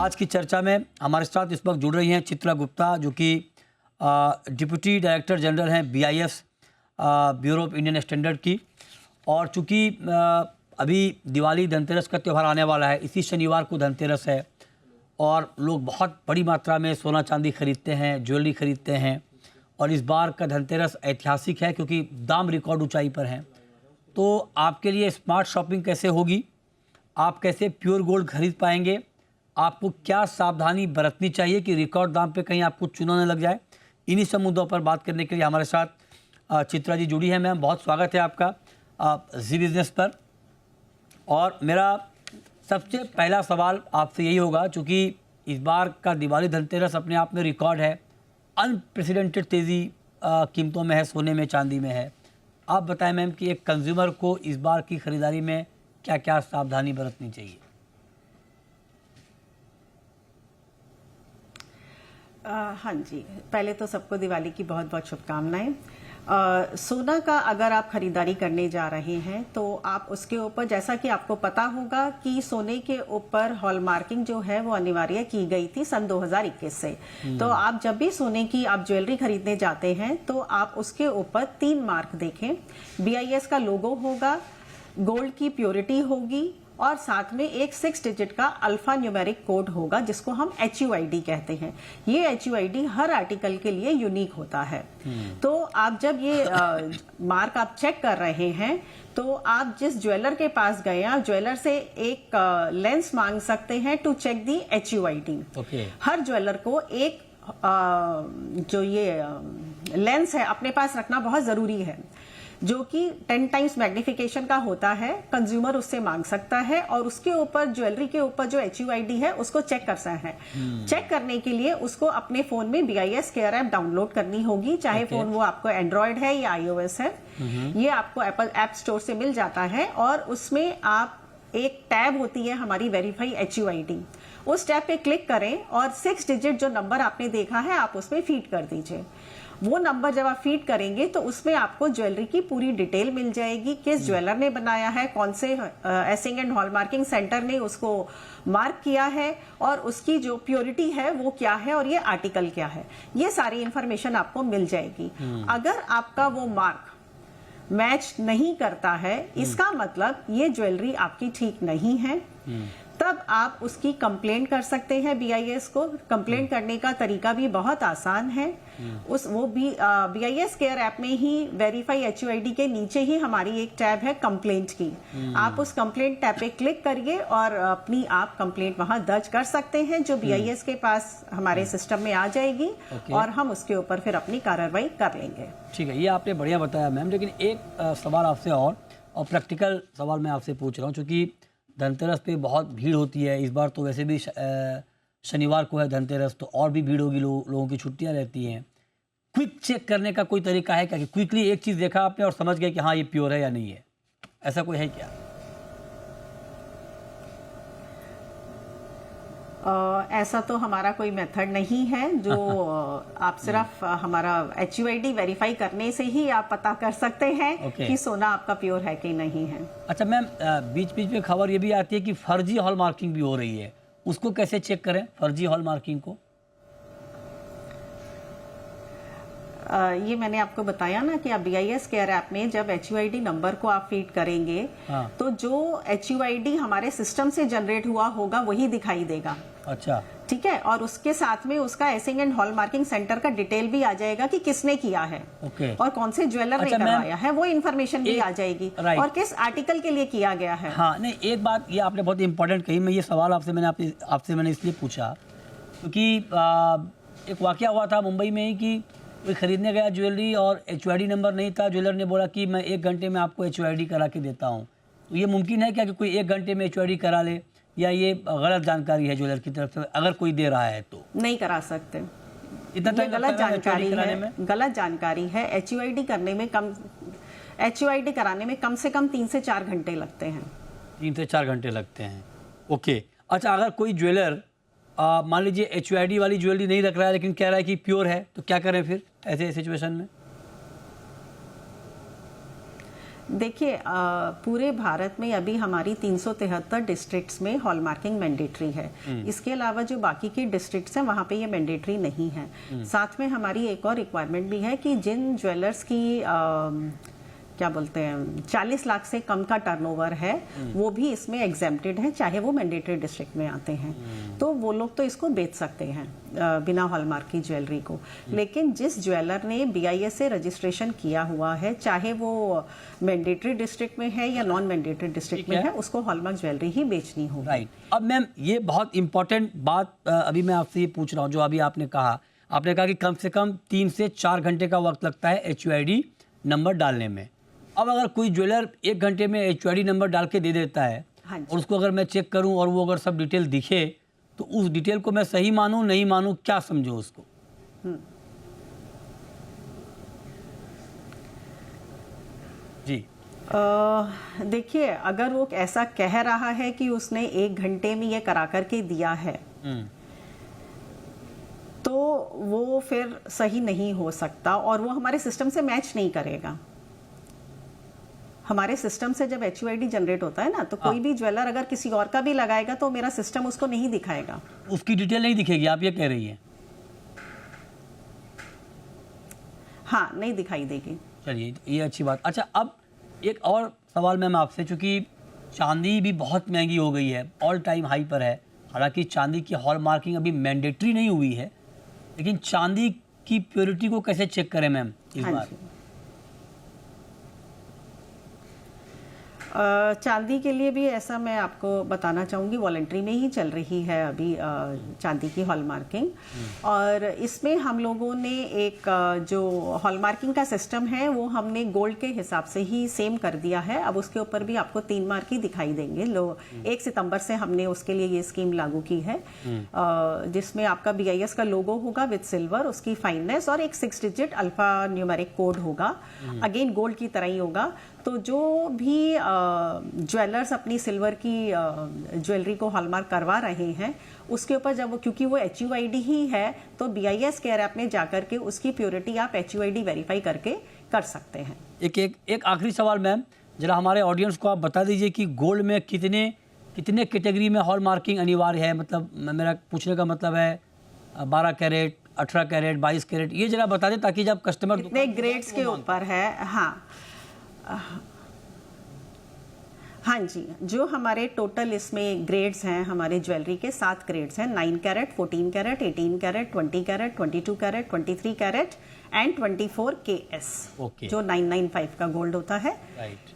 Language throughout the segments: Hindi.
आज की चर्चा में हमारे साथ इस वक्त जुड़ रही हैं चित्रा गुप्ता, जो कि डिप्टी डायरेक्टर जनरल हैं BIS bureau of Indian standard की। और चूँकि अभी दिवाली धनतेरस का त्यौहार आने वाला है, इसी शनिवार को धनतेरस है और लोग बहुत बड़ी मात्रा में सोना चांदी खरीदते हैं, ज्वेलरी खरीदते हैं। और इस बार का धनतेरस ऐतिहासिक है क्योंकि दाम रिकॉर्ड ऊंचाई पर हैं। तो आपके लिए स्मार्ट शॉपिंग कैसे होगी, आप कैसे प्योर गोल्ड खरीद पाएंगे, आपको क्या सावधानी बरतनी चाहिए कि रिकॉर्ड दाम पे कहीं आपको चूना न लग जाए, इन्हीं सब मुद्दों पर बात करने के लिए हमारे साथ चित्रा जी जुड़ी है। मैम, बहुत स्वागत है आपका जी बिजनेस पर। और मेरा सबसे पहला सवाल आपसे यही होगा, चूँकि इस बार का दिवाली धनतेरस अपने आप में रिकॉर्ड है, अनप्रेसिडेंटेड तेज़ी कीमतों में है, सोने में, चांदी में है। आप बताएं मैम कि एक कंज्यूमर को इस बार की ख़रीदारी में क्या क्या सावधानी बरतनी चाहिए। हाँ जी, पहले तो सबको दिवाली की बहुत बहुत शुभकामनाएं। सोना का अगर आप खरीदारी करने जा रहे हैं तो आप उसके ऊपर, जैसा कि आपको पता होगा कि सोने के ऊपर हॉलमार्किंग जो है वो अनिवार्य की गई थी सन 2021 से। तो आप जब भी सोने की आप ज्वेलरी खरीदने जाते हैं तो आप उसके ऊपर 3 मार्क देखें। BIS का लोगो होगा, गोल्ड की प्योरिटी होगी और साथ में एक 6 डिजिट का अल्फा न्यूमेरिक कोड होगा जिसको हम HUID कहते हैं। ये HUID हर आर्टिकल के लिए यूनिक होता है। तो आप जब ये मार्क आप चेक कर रहे हैं तो आप जिस ज्वेलर के पास गए, आप ज्वेलर से एक लेंस मांग सकते हैं टू चेक दी HUID। हर ज्वेलर को एक जो ये लेंस है अपने पास रखना बहुत जरूरी है, जो कि 10 टाइम्स मैग्निफिकेशन का होता है। कंज्यूमर उससे मांग सकता है और उसके ऊपर, ज्वेलरी के ऊपर जो HUID है उसको चेक कर सकता है। चेक करने के लिए उसको अपने फोन में BIS केयर ऐप डाउनलोड करनी होगी, चाहे फोन वो आपको एंड्रॉयड है या iOS है। ये आपको एप्पल ऐप स्टोर से मिल जाता है और उसमें आप एक टैब होती है हमारी वेरीफाई HUID, उस टैब पे क्लिक करें और 6 डिजिट जो नंबर आपने देखा है आप उसमें फीड कर दीजिए। वो नंबर जब आप फीड करेंगे तो उसमें आपको ज्वेलरी की पूरी डिटेल मिल जाएगी, किस ज्वेलर ने बनाया है, कौन से एसिंग एंड हॉलमार्किंग सेंटर ने उसको मार्क किया है और उसकी जो प्योरिटी है वो क्या है और ये आर्टिकल क्या है। ये सारी इंफॉर्मेशन आपको मिल जाएगी। अगर आपका वो मार्क मैच नहीं करता है, इसका मतलब ये ज्वेलरी आपकी ठीक नहीं है, तब आप उसकी कंप्लेंट कर सकते हैं BIS को। कंप्लेंट करने का तरीका भी बहुत आसान है। वो भी BIS केयर ऐप में ही वेरीफाई HUID के नीचे ही हमारी एक टैब है कंप्लेंट की। आप उस कंप्लेंट टैब पे क्लिक करिए और अपनी आप कंप्लेंट वहां दर्ज कर सकते हैं, जो BIS के पास हमारे सिस्टम में आ जाएगी और हम उसके ऊपर फिर अपनी कार्रवाई कर लेंगे। ठीक है, ये आपने बढ़िया बताया मैम। लेकिन एक सवाल आपसे और प्रैक्टिकल सवाल मैं आपसे पूछ रहा हूँ, चूँकि धनतेरस पे बहुत भीड़ होती है। इस बार तो वैसे भी शनिवार को है धनतेरस, तो और भी भीड़ होगी, लोगों की छुट्टियां रहती हैं। क्विक चेक करने का कोई तरीका है क्या कि क्विकली एक चीज़ देखा आपने और समझ गए कि हाँ ये प्योर है या नहीं है, ऐसा कोई है क्या? ऐसा तो हमारा कोई मेथड नहीं है जो आप सिर्फ हमारा HUID वेरीफाई करने से ही आप पता कर सकते हैं कि सोना आपका प्योर है कि नहीं है। अच्छा मैम, बीच बीच में खबर ये भी आती है कि फर्जी हॉल मार्किंग भी हो रही है, उसको कैसे चेक करें, फर्जी हॉल मार्किंग को? ये मैंने आपको बताया ना कि आप BIS केयर ऐप में जब HUID नंबर को आप फीड करेंगे तो जो HUID हमारे सिस्टम से जनरेट हुआ होगा वही दिखाई देगा। अच्छा, ठीक है। और उसके साथ में उसका एसिंग एंड हॉलमार्किंग सेंटर का डिटेल भी आ जाएगा कि किसने किया है और कौन से ज्वेलर ने करवाया है, वो इन्फॉर्मेशन भी आ जाएगी और किस आर्टिकल के लिए किया गया है। हाँ, नहीं, एक बात ये आपने बहुत इंपॉर्टेंट कही। मैं ये सवाल आपसे मैंने इसलिए पूछा क्योंकि एक वाकया हुआ था मुंबई में ही कि कोई खरीदने गया ज्वेलरी और HUID नंबर नहीं था। ज्वेलर ने बोला कि मैं 1 घंटे में आपको HUID करा के देता हूँ। तो ये मुमकिन है क्या कि कोई 1 घंटे में HUID करा ले, या ये गलत जानकारी है ज्वेलर की तरफ से, अगर कोई दे रहा है तो? नहीं करा सकते, इतना गलत जानकारी है। गलत जानकारी है। HUID कराने में कम से कम 3 से 4 घंटे लगते हैं। 3 से 4 घंटे लगते हैं। ओके, अच्छा, अगर कोई ज्वेलर मान लीजिए HUID वाली ज्वेलरी नहीं रख रहा है लेकिन कह रहा है कि प्योर है, तो क्या करें फिर ऐसे सिचुएशन में? देखिए पूरे भारत में अभी हमारी 373 डिस्ट्रिक्ट्स में हॉलमार्किंग मैंडेटरी है। इसके अलावा जो बाकी के डिस्ट्रिक्ट्स हैं वहाँ पे ये मैंडेटरी नहीं है। साथ में हमारी एक और रिक्वायरमेंट भी है कि जिन ज्वेलर्स की क्या बोलते हैं 40 लाख से कम का टर्नओवर है वो भी इसमें एग्जेम्प्टेड है, चाहे वो मैंडेटरी डिस्ट्रिक्ट में आते हैं। तो वो लोग तो इसको बेच सकते हैं बिना हॉलमार्क की ज्वेलरी को। लेकिन जिस ज्वेलर ने BIS से रजिस्ट्रेशन किया हुआ है, चाहे वो मैंडेटरी डिस्ट्रिक्ट में है या नॉन मैंडेटरी डिस्ट्रिक्ट में है, उसको हॉलमार्क ज्वेलरी ही बेचनी होगी। राइट। अब मैम ये बहुत इंपॉर्टेंट बात अभी मैं आपसे ये पूछ रहा हूँ, जो अभी आपने कहा कि कम से कम 3 से 4 घंटे का वक्त लगता है HUID नंबर डालने में। अब अगर कोई ज्वेलर 1 घंटे में HUID नंबर डाल के दे देता है, हाँ जी। और उसको अगर मैं चेक करूं और वो अगर सब डिटेल दिखे, तो उस डिटेल को मैं सही मानूं नहीं मानूं, क्या समझो उसको? जी देखिए, अगर वो ऐसा कह रहा है कि उसने 1 घंटे में ये करा करके दिया है, तो वो फिर सही नहीं हो सकता और वो हमारे सिस्टम से मैच नहीं करेगा। हमारे सिस्टम से जब HUID जनरेट होता है ना, तो कोई भी ज्वेलर अगर किसी और का भी लगाएगा तो मेरा सिस्टम उसको नहीं दिखाएगा, उसकी डिटेल नहीं दिखेगी, आप ये कह रही हैं? हाँ, नहीं दिखाई देगी। चलिए, ये अच्छी बात। अच्छा, अब एक और सवाल मैम आपसे, चूंकि चांदी भी बहुत महंगी हो गई है, ऑल टाइम हाई पर है। हालांकि चांदी की हॉल मार्किंग अभी मैंडेटरी नहीं हुई है, लेकिन चांदी की प्योरिटी को कैसे चेक करें मैम इस बार? चांदी के लिए भी ऐसा मैं आपको बताना चाहूँगी, वॉलंटरी में ही चल रही है अभी चांदी की हॉलमार्किंग। और इसमें हम लोगों ने एक जो हॉलमार्किंग का सिस्टम है वो हमने गोल्ड के हिसाब से ही सेम कर दिया है। अब उसके ऊपर भी आपको 3 मार्क ही दिखाई देंगे। 1 सितंबर से हमने उसके लिए ये स्कीम लागू की है, जिसमें आपका BIS का लोगो होगा विद सिल्वर, उसकी फाइननेस और एक 6 डिजिट अल्फा न्यूमेरिक कोड होगा। अगेन गोल्ड की तरह ही होगा। तो जो भी ज्वेलर्स अपनी सिल्वर की ज्वेलरी को हॉलमार्क करवा रहे हैं, उसके ऊपर जब क्योंकि वो HUID ही है, तो BIS केयर ऐप में जाकर के उसकी प्योरिटी आप HUID वेरीफाई करके कर सकते हैं। एक आखिरी सवाल मैम, जरा हमारे ऑडियंस को आप बता दीजिए कि गोल्ड में कितने कैटेगरी में हॉल मार्किंग अनिवार्य है? मतलब मेरा पूछने का मतलब है 12 कैरेट, 18 कैरेट, 22 कैरेट, ये जरा बता दें ताकि जब कस्टमर कितने ग्रेड्स के ऊपर है। हाँ जी, जो हमारे टोटल इसमें ग्रेड्स हैं, हमारे ज्वेलरी के 7 ग्रेड्स हैं। 9 carat, 14 carat, 18 carat, 20 carat, 22 carat, 23 carat and 24 KS, जो 995 का गोल्ड होता है।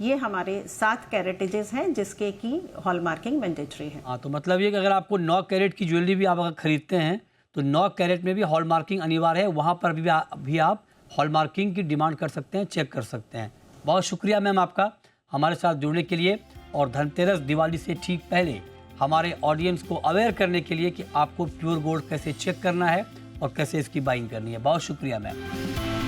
ये हमारे 7 कैरेटेजेस हैं जिसके की हॉलमार्किंग मैंडेटरी है। हाँ, तो मतलब ये कि अगर आपको 9 कैरेट की ज्वेलरी भी आप अगर खरीदते हैं तो 9 कैरेट में भी हॉलमार्किंग अनिवार्य है, वहाँ पर भी आप हॉलमार्किंग की डिमांड कर सकते हैं, चेक कर सकते हैं। बहुत शुक्रिया मैम आपका हमारे साथ जुड़ने के लिए, और धनतेरस दिवाली से ठीक पहले हमारे ऑडियंस को अवेयर करने के लिए कि आपको प्योर गोल्ड कैसे चेक करना है और कैसे इसकी बाइंग करनी है। बहुत शुक्रिया मैम।